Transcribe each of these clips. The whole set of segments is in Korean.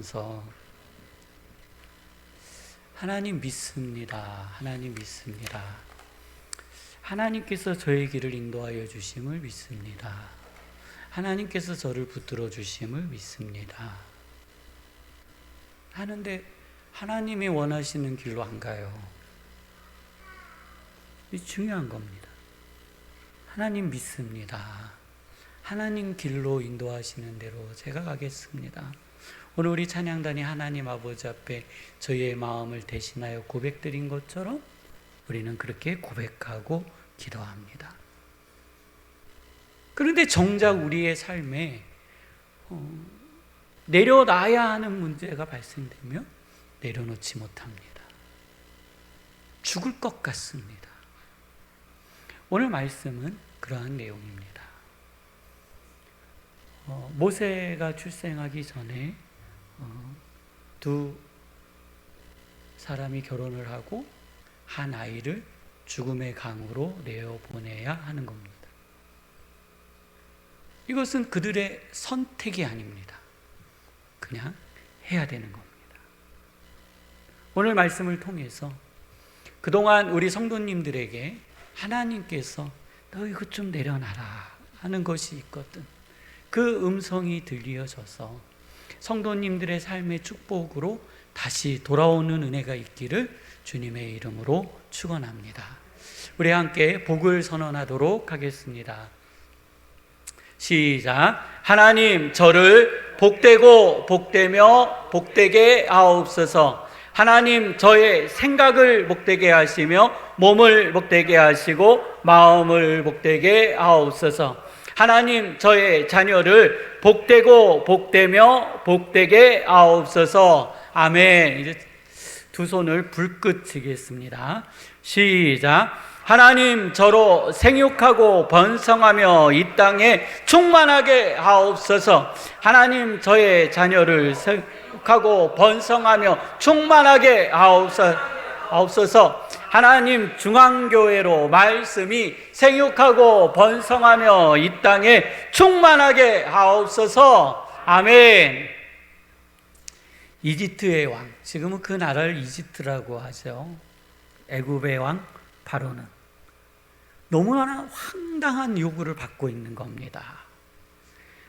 그래서 하나님 믿습니다. 하나님 믿습니다. 하나님께서 저의 길을 인도하여 주심을 믿습니다. 하나님께서 저를 붙들어 주심을 믿습니다. 하는데 하나님이 원하시는 길로 안 가요. 이 중요한 겁니다. 하나님 믿습니다. 하나님 길로 인도하시는 대로 제가 가겠습니다. 오늘 우리 찬양단이 하나님 아버지 앞에 저희의 마음을 대신하여 고백드린 것처럼 우리는 그렇게 고백하고 기도합니다. 그런데 정작 우리의 삶에 내려놔야 하는 문제가 발생되면 내려놓지 못합니다. 죽을 것 같습니다. 오늘 말씀은 그러한 내용입니다. 모세가 출생하기 전에 두 사람이 결혼을 하고 한 아이를 죽음의 강으로 내어보내야 하는 겁니다. 이것은 그들의 선택이 아닙니다. 그냥 해야 되는 겁니다. 오늘 말씀을 통해서 그동안 우리 성도님들에게 하나님께서 너 이것 좀 내려놔라 하는 것이 있거든. 그 음성이 들려져서 성도님들의 삶의 축복으로 다시 돌아오는 은혜가 있기를 주님의 이름으로 축원합니다. 우리 함께 복을 선언하도록 하겠습니다. 시작. 하나님 저를 복되고 복되며 복되게 하옵소서. 하나님 저의 생각을 복되게 하시며 몸을 복되게 하시고 마음을 복되게 하옵소서. 하나님 저의 자녀를 복되고 복되며 복되게 하옵소서. 아멘. 이제 두 손을 불끝 치겠습니다. 시작. 하나님 저로 생육하고 번성하며 이 땅에 충만하게 하옵소서. 하나님 저의 자녀를 생육하고 번성하며 충만하게 하옵소서. 하나님 중앙교회로 말씀이 생육하고 번성하며 이 땅에 충만하게 하옵소서. 아멘. 이집트의 왕, 지금은 그 나라를 이집트라고 하죠. 애굽의 왕 바로는 너무나 황당한 요구를 받고 있는 겁니다.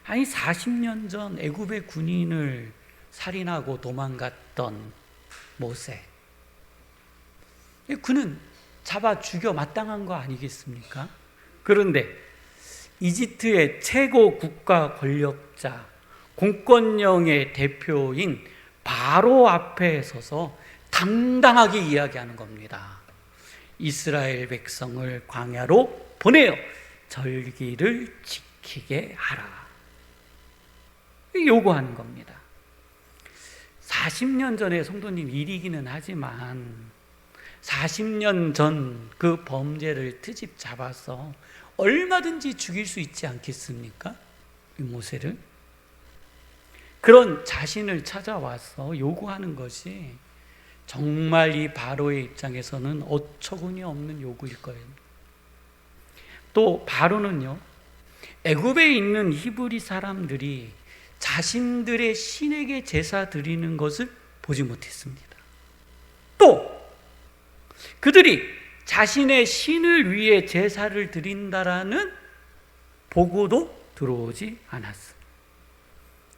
아니 40년 전 애굽의 군인을 살인하고 도망갔던 모세, 그는 잡아 죽여 마땅한 거 아니겠습니까? 그런데 이집트의 최고 국가 권력자, 공권력의 대표인 바로 앞에 서서 당당하게 이야기하는 겁니다. 이스라엘 백성을 광야로 보내어 절기를 지키게 하라. 요구하는 겁니다. 40년 전에 성도님 일이기는 하지만 40년 전 그 범죄를 트집 잡아서 얼마든지 죽일 수 있지 않겠습니까? 이 모세를. 그런 자신을 찾아와서 요구하는 것이 정말 이 바로의 입장에서는 어처구니 없는 요구일 거예요. 또 바로는요, 애굽에 있는 히브리 사람들이 자신들의 신에게 제사 드리는 것을 보지 못했습니다. 또 그들이 자신의 신을 위해 제사를 드린다라는 보고도 들어오지 않았습니다.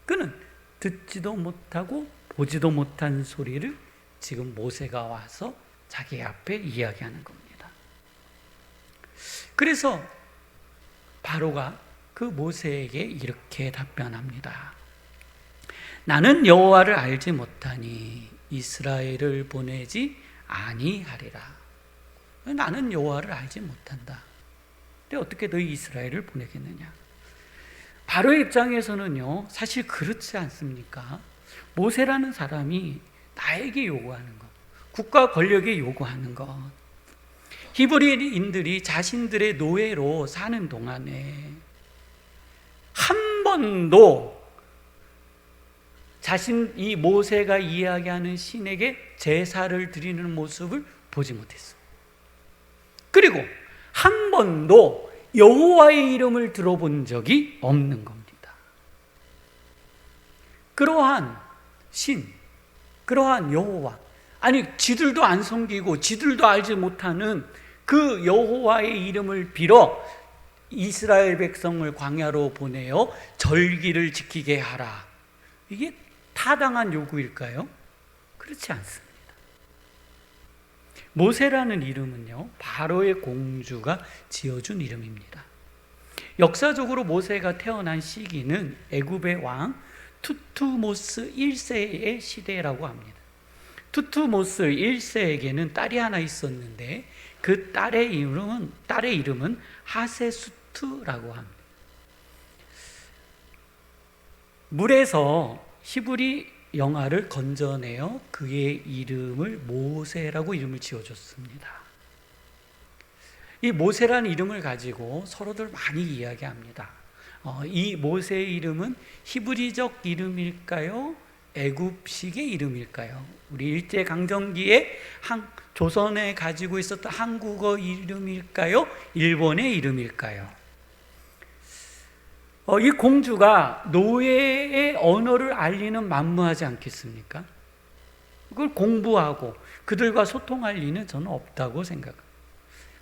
그는 듣지도 못하고 보지도 못한 소리를 지금 모세가 와서 자기 앞에 이야기하는 겁니다. 그래서 바로가 그 모세에게 이렇게 답변합니다. 나는 여호와를 알지 못하니 이스라엘을 보내지 아니하리라. 나는 여호와를 알지 못한다. 근데 어떻게 너희 이스라엘을 보내겠느냐? 바로의 입장에서는요, 사실 그렇지 않습니까? 모세라는 사람이 나에게 요구하는 것, 국가 권력에 요구하는 것, 히브리인들이 자신들의 노예로 사는 동안에 한 번도 이 모세가 이야기하는 신에게 제사를 드리는 모습을 보지 못했습니다. 그리고 한 번도 여호와의 이름을 들어본 적이 없는 겁니다. 그러한 신, 그러한 여호와, 아니 지들도 안 섬기고 지들도 알지 못하는 그 여호와의 이름을 빌어 이스라엘 백성을 광야로 보내어 절기를 지키게 하라. 이게 타당한 요구일까요? 그렇지 않습니다. 모세라는 이름은요, 바로의 공주가 지어준 이름입니다. 역사적으로 모세가 태어난 시기는 애굽의 왕 투투모스 1세의 시대라고 합니다. 투투모스 1세에게는 딸이 하나 있었는데 그 딸의 이름은 하세수트라고 합니다. 물에서 히브리 영아를 건져내어 그의 이름을 모세라고 이름을 지어줬습니다. 이 모세라는 이름을 가지고 서로들 많이 이야기합니다. 이 모세의 이름은 히브리적 이름일까요? 애굽식의 이름일까요? 우리 일제강점기에 조선에 가지고 있었던 한국어 이름일까요? 일본의 이름일까요? 이 공주가 노예의 언어를 알리는 만무하지 않겠습니까? 그걸 공부하고 그들과 소통할 리는 저는 없다고 생각합니다.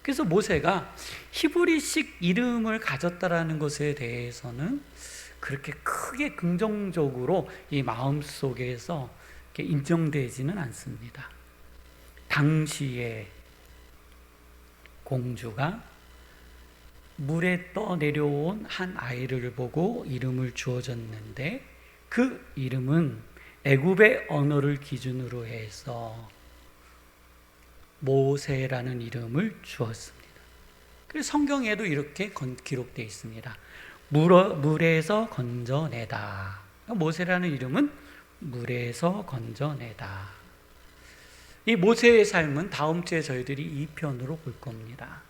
그래서 모세가 히브리식 이름을 가졌다라는 것에 대해서는 그렇게 크게 긍정적으로 이 마음속에서 인정되지는 않습니다. 당시에 공주가 물에 떠내려온 한 아이를 보고 이름을 주어졌는데 그 이름은 애굽의 언어를 기준으로 해서 모세라는 이름을 주었습니다. 그래서 성경에도 이렇게 기록되어 있습니다. 물에서 건져내다. 모세라는 이름은 물에서 건져내다. 이 모세의 삶은 다음 주에 저희들이 2편으로 볼 겁니다.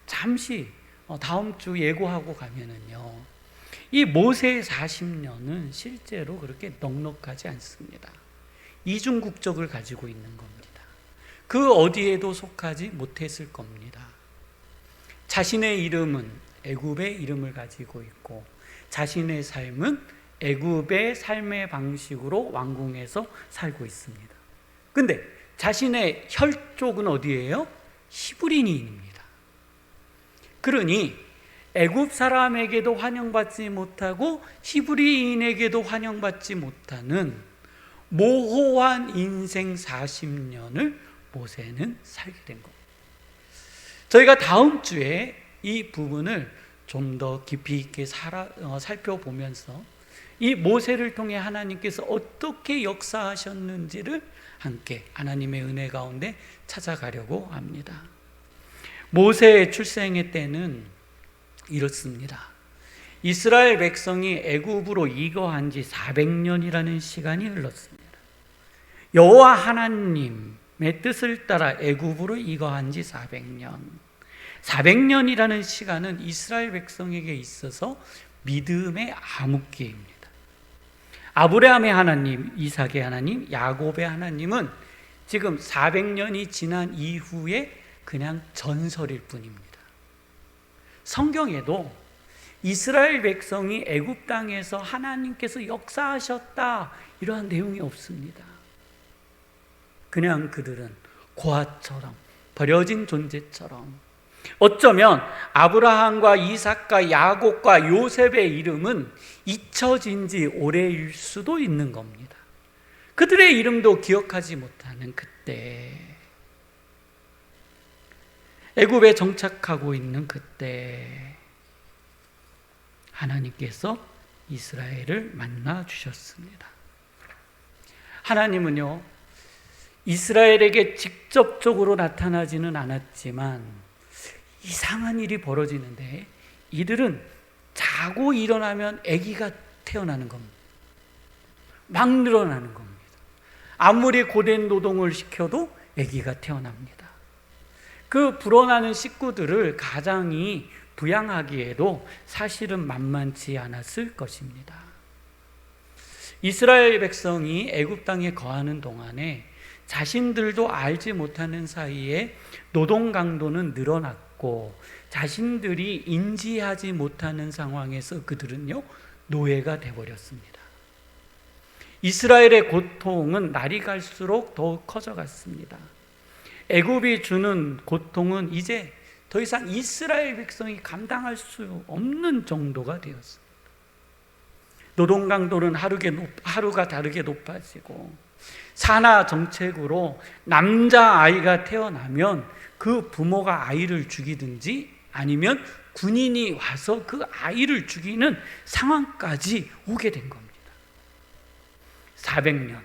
잠시 다음 주 예고하고 가면은요, 이 모세의 40년은 실제로 그렇게 넉넉하지 않습니다. 이중 국적을 가지고 있는 겁니다. 그 어디에도 속하지 못했을 겁니다. 자신의 이름은 애굽의 이름을 가지고 있고 자신의 삶은 애굽의 삶의 방식으로 왕궁에서 살고 있습니다. 근데 자신의 혈족은 어디예요? 히브리인입니다. 그러니 애굽 사람에게도 환영받지 못하고 히브리인에게도 환영받지 못하는 모호한 인생 40년을 모세는 살게 된 겁니다. 저희가 다음 주에 이 부분을 좀 더 깊이 있게 살펴보면서 이 모세를 통해 하나님께서 어떻게 역사하셨는지를 함께 하나님의 은혜 가운데 찾아가려고 합니다. 모세의 출생의 때는 이렇습니다. 이스라엘 백성이 애굽으로 이거한 지 400년이라는 시간이 흘렀습니다. 여호와 하나님의 뜻을 따라 애굽으로 이거한 지 400년. 400년이라는 시간은 이스라엘 백성에게 있어서 믿음의 암흑기입니다. 아브라함의 하나님, 이삭의 하나님, 야곱의 하나님은 지금 400년이 지난 이후에 그냥 전설일 뿐입니다. 성경에도 이스라엘 백성이 애굽 땅에서 하나님께서 역사하셨다 이러한 내용이 없습니다. 그냥 그들은 고아처럼 버려진 존재처럼, 어쩌면 아브라함과 이삭과 야곱과 요셉의 이름은 잊혀진 지 오래일 수도 있는 겁니다. 그들의 이름도 기억하지 못하는 그때, 애굽에 정착하고 있는 그때 하나님께서 이스라엘을 만나 주셨습니다. 하나님은요, 이스라엘에게 직접적으로 나타나지는 않았지만 이상한 일이 벌어지는데 이들은 자고 일어나면 아기가 태어나는 겁니다. 막 늘어나는 겁니다. 아무리 고된 노동을 시켜도 아기가 태어납니다. 그 불어나는 식구들을 가장이 부양하기에도 사실은 만만치 않았을 것입니다. 이스라엘 백성이 애굽 땅에 거하는 동안에 자신들도 알지 못하는 사이에 노동 강도는 늘어났고 자신들이 인지하지 못하는 상황에서 그들은요, 노예가 되어버렸습니다. 이스라엘의 고통은 날이 갈수록 더욱 커져갔습니다. 애굽이 주는 고통은 이제 더 이상 이스라엘 백성이 감당할 수 없는 정도가 되었습니다. 노동 강도는 하루가 다르게 높아지고, 산하 정책으로 남자아이가 태어나면 그 부모가 아이를 죽이든지 아니면 군인이 와서 그 아이를 죽이는 상황까지 오게 된 겁니다. 400년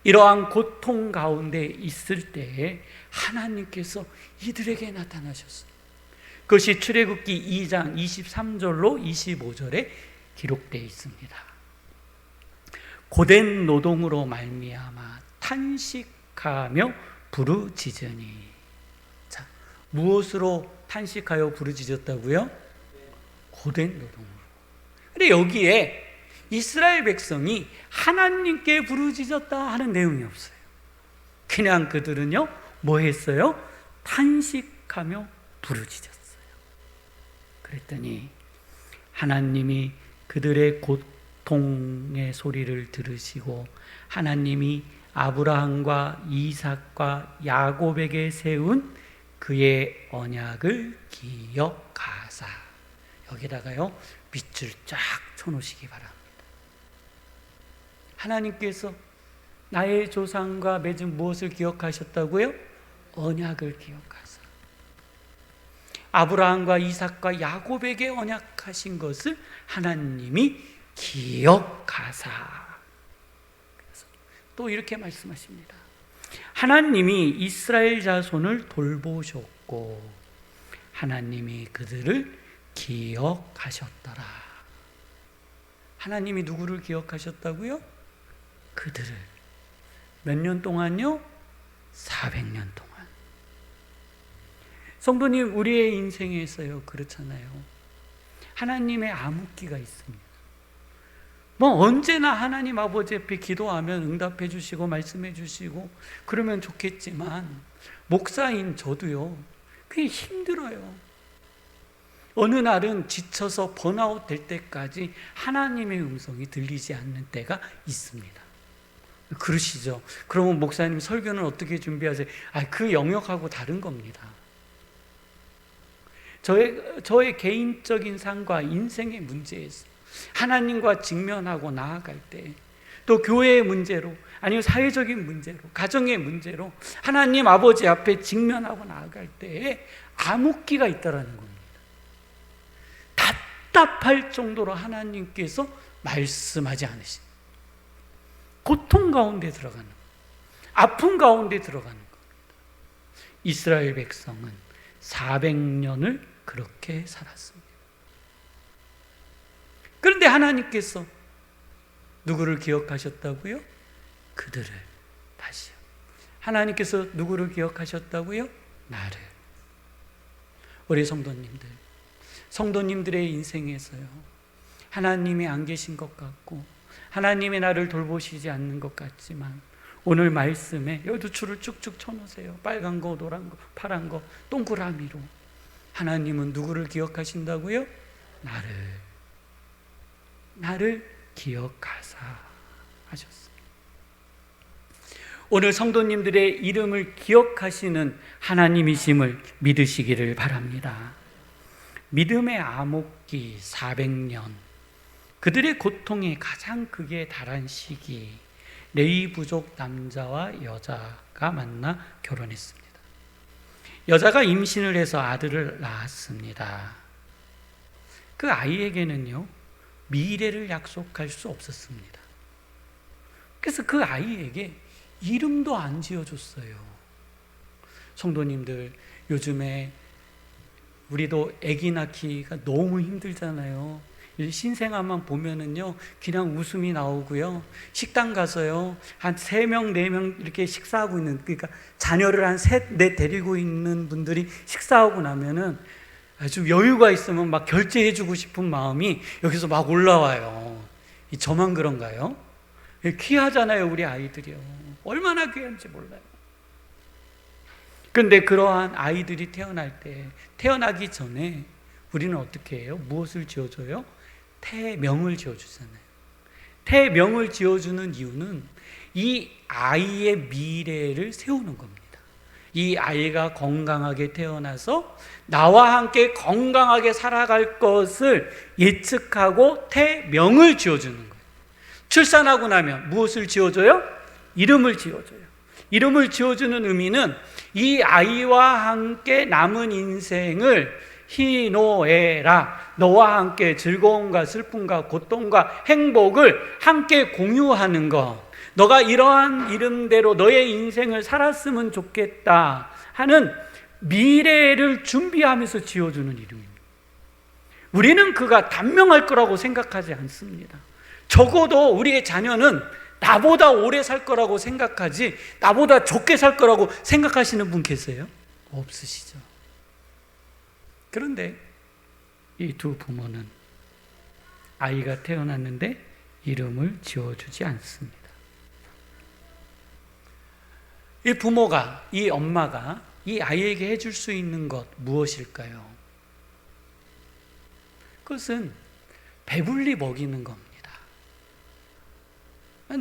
이러한 고통 가운데 있을 때에 하나님께서 이들에게 나타나셨습니다. 그것이 출애굽기 2장 23절로 25절에 기록되어 있습니다. 고된 노동으로 말미암아 탄식하며 부르짖으니. 자, 무엇으로 탄식하여 부르짖었다고요? 고된 노동으로. 근데 여기에 이스라엘 백성이 하나님께 부르짖었다 하는 내용이 없어요. 그냥 그들은요, 뭐 했어요? 탄식하며 부르짖었어요. 그랬더니 하나님이 그들의 고통의 소리를 들으시고, 하나님이 아브라함과 이삭과 야곱에게 세운 그의 언약을 기억하사, 여기다가요 밑줄 쫙 쳐놓으시기 바랍니다. 하나님께서 나의 조상과 맺은 무엇을 기억하셨다고요? 언약을 기억하사. 아브라함과 이삭과 야곱에게 언약하신 것을 하나님이 기억하사. 또 이렇게 말씀하십니다. 하나님이 이스라엘 자손을 돌보셨고 하나님이 그들을 기억하셨더라. 하나님이 누구를 기억하셨다고요? 그들을. 몇 년 동안요? 400년 동안. 성도님, 우리의 인생에서요 그렇잖아요. 하나님의 암흑기가 있습니다. 뭐 언제나 하나님 아버지 앞에 기도하면 응답해 주시고 말씀해 주시고 그러면 좋겠지만, 목사인 저도요 그게 힘들어요. 어느 날은 지쳐서 번아웃 될 때까지 하나님의 음성이 들리지 않는 때가 있습니다. 그러시죠? 그러면 목사님 설교는 어떻게 준비하세요? 그 영역하고 다른 겁니다. 저의 개인적인 삶과 인생의 문제에서 하나님과 직면하고 나아갈 때, 또 교회의 문제로, 아니면 사회적인 문제로, 가정의 문제로 하나님 아버지 앞에 직면하고 나아갈 때에 암흑기가 있다라는 겁니다. 답답할 정도로 하나님께서 말씀하지 않으신, 고통 가운데 들어가는, 아픔 가운데 들어가는 겁니다. 이스라엘 백성은 400년을 그렇게 살았습니다. 그런데 하나님께서 누구를 기억하셨다고요? 그들을. 다시요. 하나님께서 누구를 기억하셨다고요? 나를. 우리 성도님들의 인생에서요 하나님이 안 계신 것 같고 하나님이 나를 돌보시지 않는 것 같지만, 오늘 말씀에 여기도 줄을 쭉쭉 쳐놓으세요. 빨간 거, 노란 거, 파란 거, 동그라미로. 하나님은 누구를 기억하신다고요? 나를 기억하사 하셨습니다. 오늘 성도님들의 이름을 기억하시는 하나님이심을 믿으시기를 바랍니다. 믿음의 암흑기 400년, 그들의 고통에 가장 극에 달한 시기, 레위 부족 남자와 여자가 만나 결혼했습니다. 여자가 임신을 해서 아들을 낳았습니다. 그 아이에게는요 미래를 약속할 수 없었습니다. 그래서 그 아이에게 이름도 안 지어줬어요. 성도님들, 요즘에 우리도 아기 낳기가 너무 힘들잖아요. 신생아만 보면은요 그냥 웃음이 나오고요, 식당 가서요 한 3명 4명 이렇게 식사하고 있는, 그러니까 자녀를 한 3, 4 데리고 있는 분들이 식사하고 나면은 아주 여유가 있으면 막 결제해 주고 싶은 마음이 여기서 막 올라와요. 저만 그런가요? 귀하잖아요, 우리 아이들이요. 얼마나 귀한지 몰라요. 그런데 그러한 아이들이 태어나기 전에 우리는 어떻게 해요? 무엇을 지어줘요? 태명을 지어주잖아요. 태명을 지어주는 이유는 이 아이의 미래를 세우는 겁니다. 이 아이가 건강하게 태어나서 나와 함께 건강하게 살아갈 것을 예측하고 태명을 지어주는 거예요. 출산하고 나면 무엇을 지어줘요? 이름을 지어줘요. 이름을 지어주는 의미는 이 아이와 함께 남은 인생을 희노애라, 너와 함께 즐거움과 슬픔과 고통과 행복을 함께 공유하는 것, 너가 이러한 이름대로 너의 인생을 살았으면 좋겠다 하는 미래를 준비하면서 지어주는 이름입니다. 우리는 그가 단명할 거라고 생각하지 않습니다. 적어도 우리의 자녀는 나보다 오래 살 거라고 생각하지 나보다 적게 살 거라고 생각하시는 분 계세요? 없으시죠. 그런데 이 두 부모는 아이가 태어났는데 이름을 지어주지 않습니다. 이 부모가, 이 엄마가 이 아이에게 해줄 수 있는 것 무엇일까요? 그것은 배불리 먹이는 겁니다.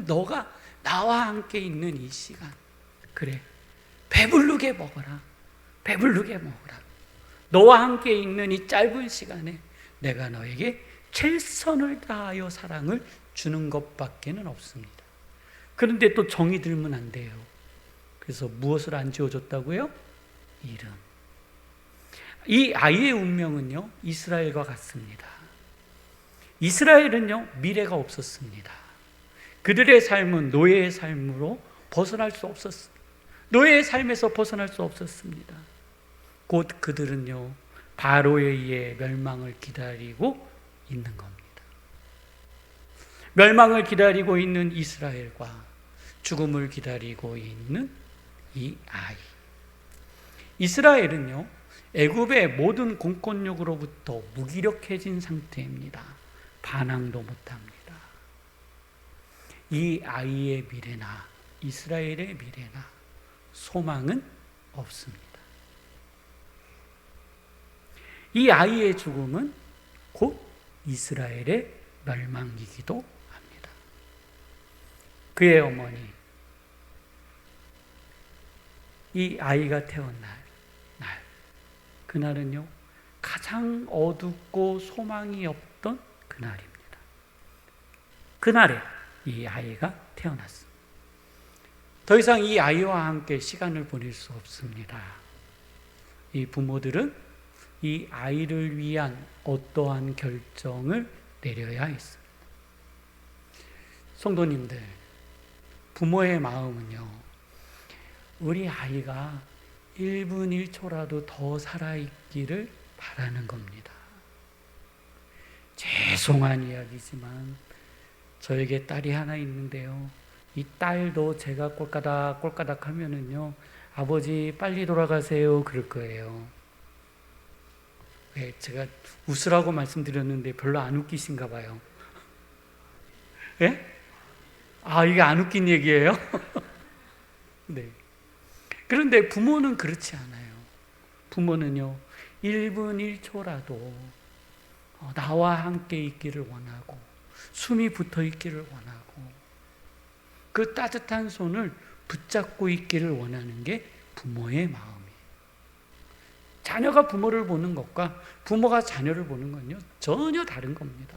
너가 나와 함께 있는 이 시간, 그래, 배부르게 먹어라. 배부르게 먹어라. 너와 함께 있는 이 짧은 시간에 내가 너에게 최선을 다하여 사랑을 주는 것밖에는 없습니다. 그런데 또 정이 들면 안 돼요. 그래서 무엇을 안 지어줬다고요? 이름. 이 아이의 운명은요, 이스라엘과 같습니다. 이스라엘은요, 미래가 없었습니다. 그들의 삶은 노예의 삶으로 벗어날 수 없었습니다. 노예의 삶에서 벗어날 수 없었습니다. 곧 그들은요, 바로에 의해 멸망을 기다리고 있는 겁니다. 멸망을 기다리고 있는 이스라엘과 죽음을 기다리고 있는 이 아이. 이스라엘은요, 애굽의 모든 공권력으로부터 무기력해진 상태입니다. 반항도 못합니다. 이 아이의 미래나 이스라엘의 미래나 소망은 없습니다. 이 아이의 죽음은 곧 이스라엘의 멸망이기도 합니다. 그의 어머니, 이 아이가 태어난 날, 그날은요, 가장 어둡고 소망이 없던 그날입니다. 그날에 이 아이가 태어났습니다. 더 이상 이 아이와 함께 시간을 보낼 수 없습니다. 이 부모들은 이 아이를 위한 어떠한 결정을 내려야 했습니다. 성도님들, 부모의 마음은요, 우리 아이가 1분 1초라도 더 살아있기를 바라는 겁니다. 죄송한 이야기지만 저에게 딸이 하나 있는데요, 이 딸도 제가 꼴까닥 하면은요, 아버지 빨리 돌아가세요 그럴 거예요. 네, 제가 웃으라고 말씀드렸는데 별로 안 웃기신가 봐요. 예? 아, 이게 안 웃긴 얘기예요? 네. 그런데 부모는 그렇지 않아요. 부모는요, 1분 1초라도 나와 함께 있기를 원하고, 숨이 붙어 있기를 원하고, 그 따뜻한 손을 붙잡고 있기를 원하는 게 부모의 마음이에요. 자녀가 부모를 보는 것과 부모가 자녀를 보는 건요, 전혀 다른 겁니다.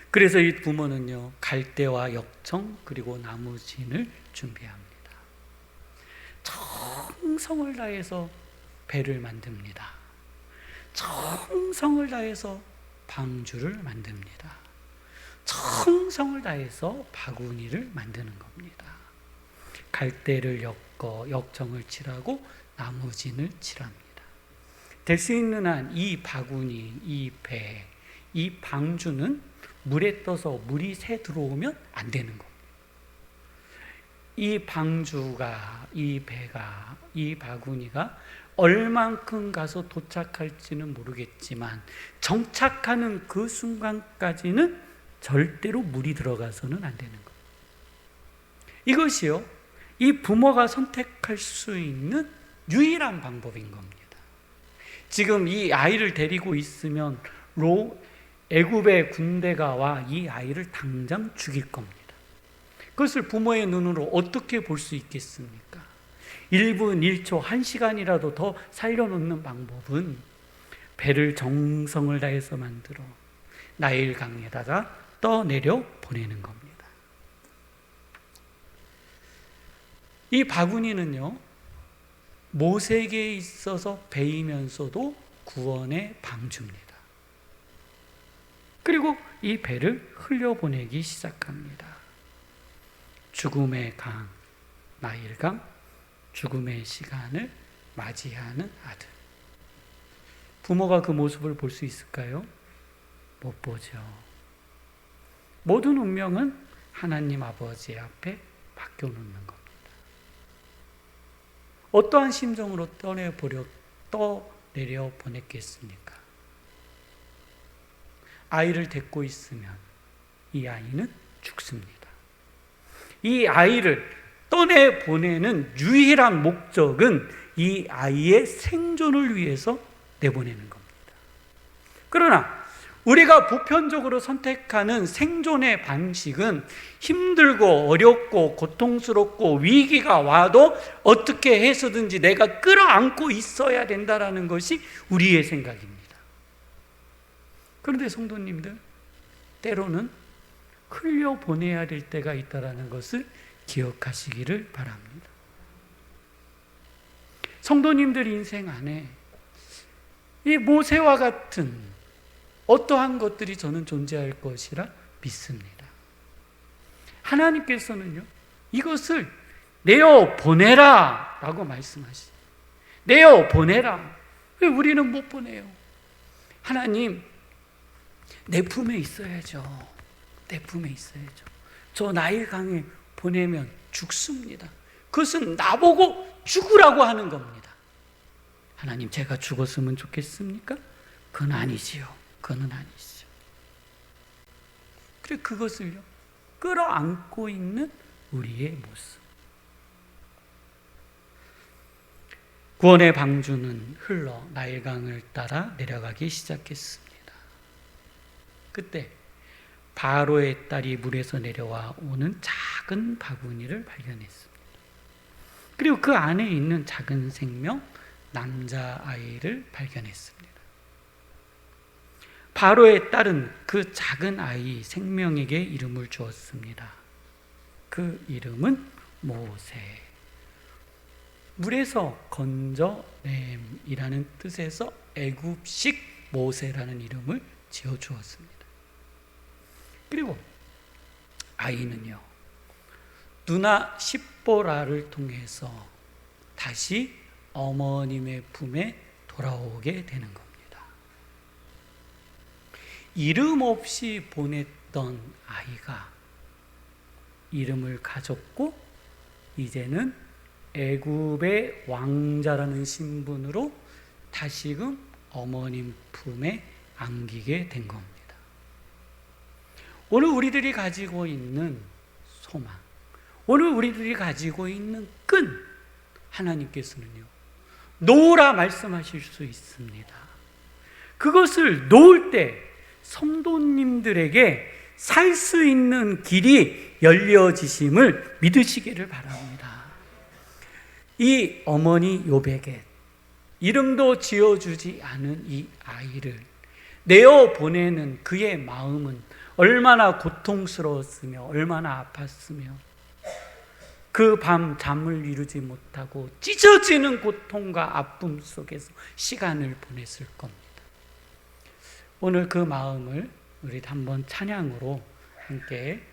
그래서 이 부모는요, 갈대와 역청 그리고 나무진을 준비합니다. 정성을 다해서 배를 만듭니다. 정성을 다해서 방주를 만듭니다. 정성을 다해서 바구니를 만드는 겁니다. 갈대를 엮어 역청을 칠하고 나무진을 칠합니다. 될 수 있는 한 이 바구니, 이 배, 이 방주는 물에 떠서 물이 새 들어오면 안 되는 겁니다. 이 방주가, 이 배가, 이 바구니가 얼만큼 가서 도착할지는 모르겠지만 정착하는 그 순간까지는 절대로 물이 들어가서는 안 되는 겁니다. 이것이요, 이 부모가 선택할 수 있는 유일한 방법인 겁니다. 지금 이 아이를 데리고 있으면 애굽의 군대가 와 이 아이를 당장 죽일 겁니다. 그것을 부모의 눈으로 어떻게 볼 수 있겠습니까? 1분 1초 1시간이라도 더 살려놓는 방법은 배를 정성을 다해서 만들어 나일강에다가 떠내려 보내는 겁니다. 이 바구니는요, 모세에게 있어서 배이면서도 구원의 방주입니다. 그리고 이 배를 흘려보내기 시작합니다. 죽음의 강, 나일강, 죽음의 시간을 맞이하는 아들. 부모가 그 모습을 볼 수 있을까요? 못 보죠. 모든 운명은 하나님 아버지 앞에 맡겨놓는 겁니다. 어떠한 심정으로 떠내려 보냈겠습니까? 아이를 데리고 있으면 이 아이는 죽습니다. 이 아이를 떠내보내는 유일한 목적은 이 아이의 생존을 위해서 내보내는 겁니다. 그러나 우리가 보편적으로 선택하는 생존의 방식은 힘들고 어렵고 고통스럽고 위기가 와도 어떻게 해서든지 내가 끌어안고 있어야 된다는 것이 우리의 생각입니다. 그런데 성도님들, 때로는 흘려보내야 될 때가 있다는 것을 기억하시기를 바랍니다. 성도님들 인생 안에 이 모세와 같은 어떠한 것들이 저는 존재할 것이라 믿습니다. 하나님께서는요, 이것을 내어보내라 라고 말씀하시죠. 내어보내라. 왜 우리는 못 보내요? 하나님, 내 품에 있어야죠. 내 품에 있어야죠. 저 나일강에 보내면 죽습니다. 그것은 나보고 죽으라고 하는 겁니다. 하나님, 제가 죽었으면 좋겠습니까? 그건 아니지요. 그건 아니죠. 그래, 그것을요, 끌어안고 있는 우리의 모습. 구원의 방주는 흘러 나일강을 따라 내려가기 시작했습니다. 그때 바로의 딸이 물에서 내려와 오는 작은 바구니를 발견했습니다. 그리고 그 안에 있는 작은 생명, 남자아이를 발견했습니다. 바로의 딸은 그 작은 아이 생명에게 이름을 주었습니다. 그 이름은 모세. 물에서 건져냄이라는 뜻에서 애굽식 모세라는 이름을 지어주었습니다. 그리고 아이는요, 누나 십보라를 통해서 다시 어머님의 품에 돌아오게 되는 겁니다. 이름 없이 보냈던 아이가 이름을 가졌고 이제는 애굽의 왕자라는 신분으로 다시금 어머님 품에 안기게 된 겁니다. 오늘 우리들이 가지고 있는 소망, 오늘 우리들이 가지고 있는 끈, 하나님께서는요, 놓으라 말씀하실 수 있습니다. 그것을 놓을 때 성도님들에게 살 수 있는 길이 열려지심을 믿으시기를 바랍니다. 이 어머니 요백에 이름도 지어주지 않은 이 아이를 내어보내는 그의 마음은 얼마나 고통스러웠으며 얼마나 아팠으며 그 밤 잠을 이루지 못하고 찢어지는 고통과 아픔 속에서 시간을 보냈을 겁니다. 오늘 그 마음을 우리 한번 찬양으로 함께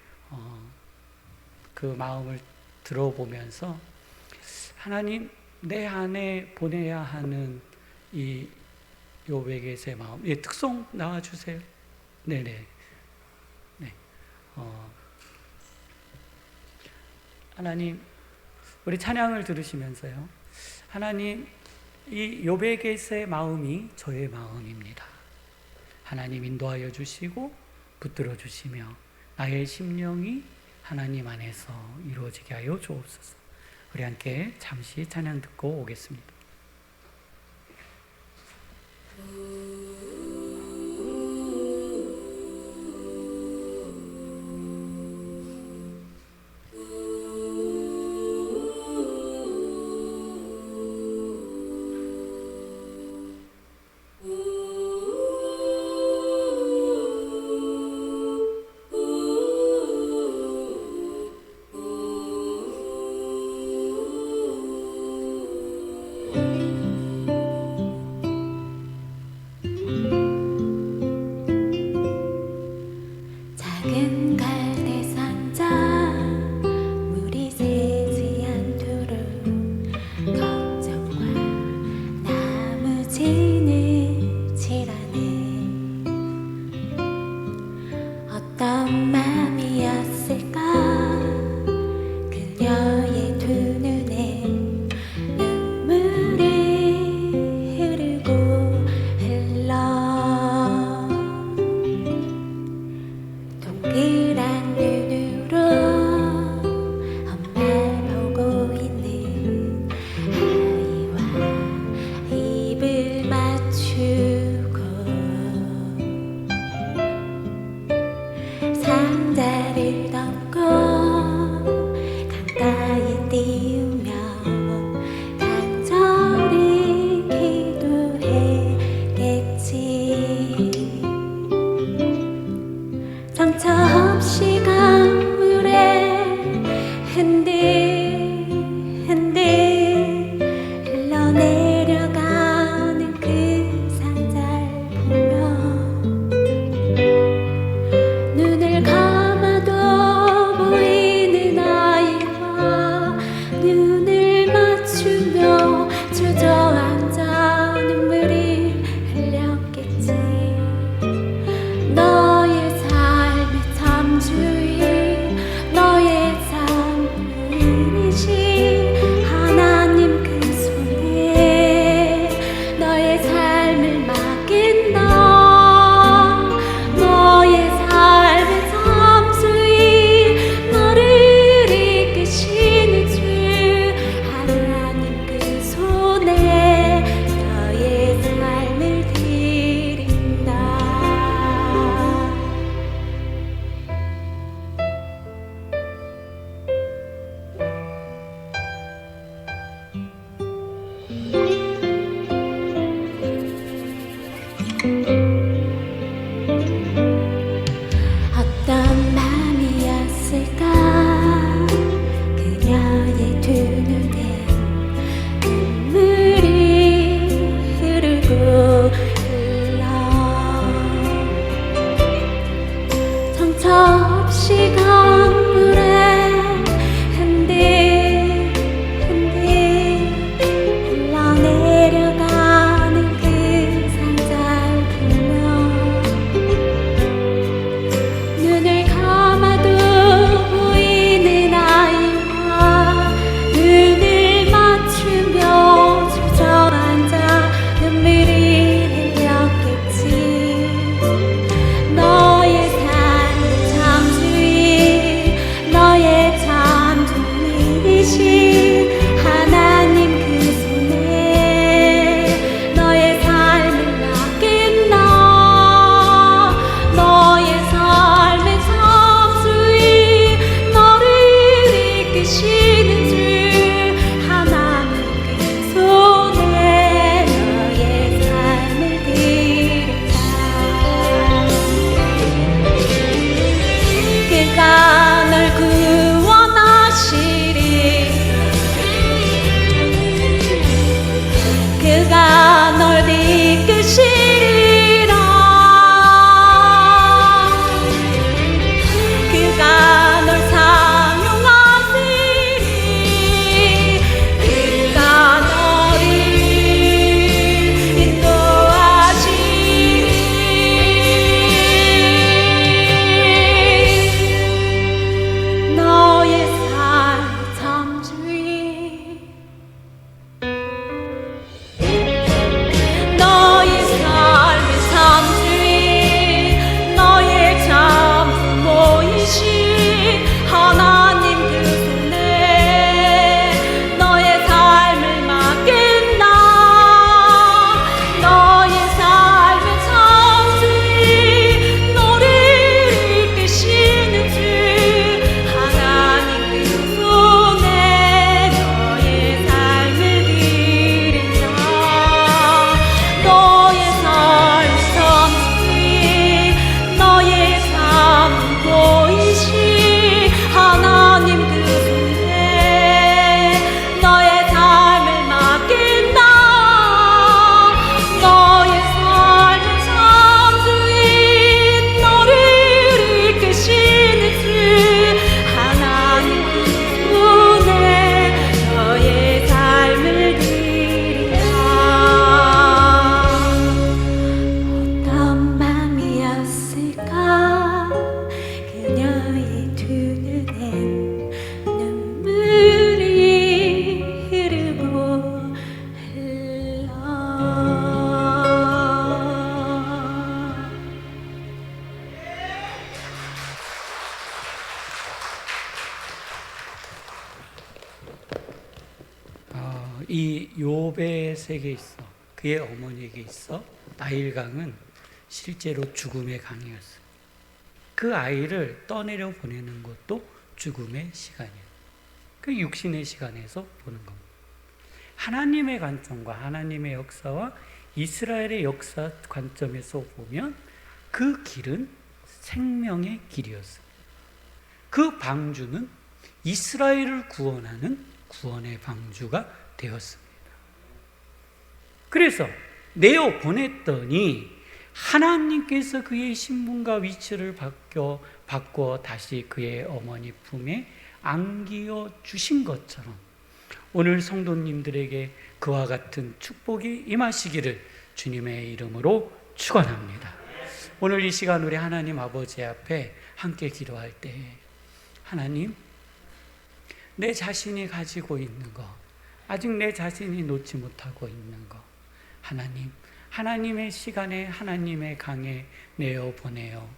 그 마음을 들어보면서 하나님, 내 안에 보내야 하는 이 요백의 마음, 예, 특송 나와주세요. 네네. 네. 하나님, 우리 찬양을 들으시면서요, 하나님, 이 요백의 마음이 저의 마음입니다. 하나님 인도하여 주시고 붙들어 주시며 나의 심령이 하나님 안에서 이루어지게 하여 주옵소서. 우리 함께 잠시 찬양 듣고 오겠습니다. 흔들흔들 흘러내려가는 그 상자를 보며 눈을 감아도 보이는 아이와 눈을 맞추며 주저앉아 눈물이 흘렸겠지. 너의 삶의 참주인 너의 삶이신 하나님 그 손에 너의 삶을 맡긴다. 너의 삶의 참주인 너를 이끄시는 주 하나님 그 손에 너의 삶을 드린다. 어떤 마음이었을까 그녀의 두 눈에 눈물이 흐르고 흘러 정처 없이 강물에 흔들흔들 흘러내려가는 그 상자를 보며 눈을 감아도 보이는 아이와 눈을 맞추며 주저앉아 눈물이 흘렸겠지. 너의 삶의 참주인 너의 참주인이신 하나님 그 손에 너의 삶을 맡긴다. 너의 삶의 참주인 너를 이끄시는 주 하나님 그 손에 너의 삶을 드린다. 그가 널 구원하시리. 그가 널 이끄시리라. 그가 널 사용하시리. 그가 너를 인도하시리. 너의 삶의 참주인 너의 삶의 참주인 너의 참 부모이신 하나님 그 손에 너의 삶을 맡긴다. 너의 삶의 참주인 너를 이끄시는 주 하나님 그 손에 너의 삶을 드린다. 너의 삶의 참주인 너의 참 보이신 하나님 그 손에 너의 삶을 맡긴다. 너의 삶의 참주인 너를 이끄시는 주 하나님 그 손에 너의 삶을 드린다. 어떤 맘이었을까 그녀의 두 눈엔 눈물이 흐르고 흘러 이 욥에게 있어 그의 어머니에게 있어 나일강은 실제로 죽음의 강이었어요. 그 아이를 떠내려 보내는 것도 죽음의 시간이에요. 그 육신의 시간에서 보는 겁니다. 하나님의 관점과 하나님의 역사와 이스라엘의 역사 관점에서 보면 그 길은 생명의 길이었어요. 그 방주는 이스라엘을 구원하는 구원의 방주가 되었습니다. 그래서 내어 보냈더니 하나님께서 그의 신분과 위치를 바꿔 다시 그의 어머니 품에 안기어 주신 것처럼 오늘 성도님들에게 그와 같은 축복이 임하시기를 주님의 이름으로 축원합니다. 오늘 이 시간 우리 하나님 아버지 앞에 함께 기도할 때 하나님, 내 자신이 가지고 있는 거, 아직 내 자신이 놓지 못하고 있는 거, 하나님, 하나님의 시간에 하나님의 강에 내어 보내어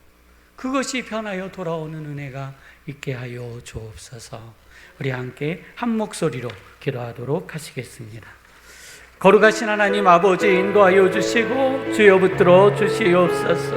그것이 변하여 돌아오는 은혜가 있게 하여 주옵소서. 우리 함께 한 목소리로 기도하도록 하시겠습니다. 거룩하신 하나님 아버지 인도하여 주시고 주여 붙들어 주시옵소서.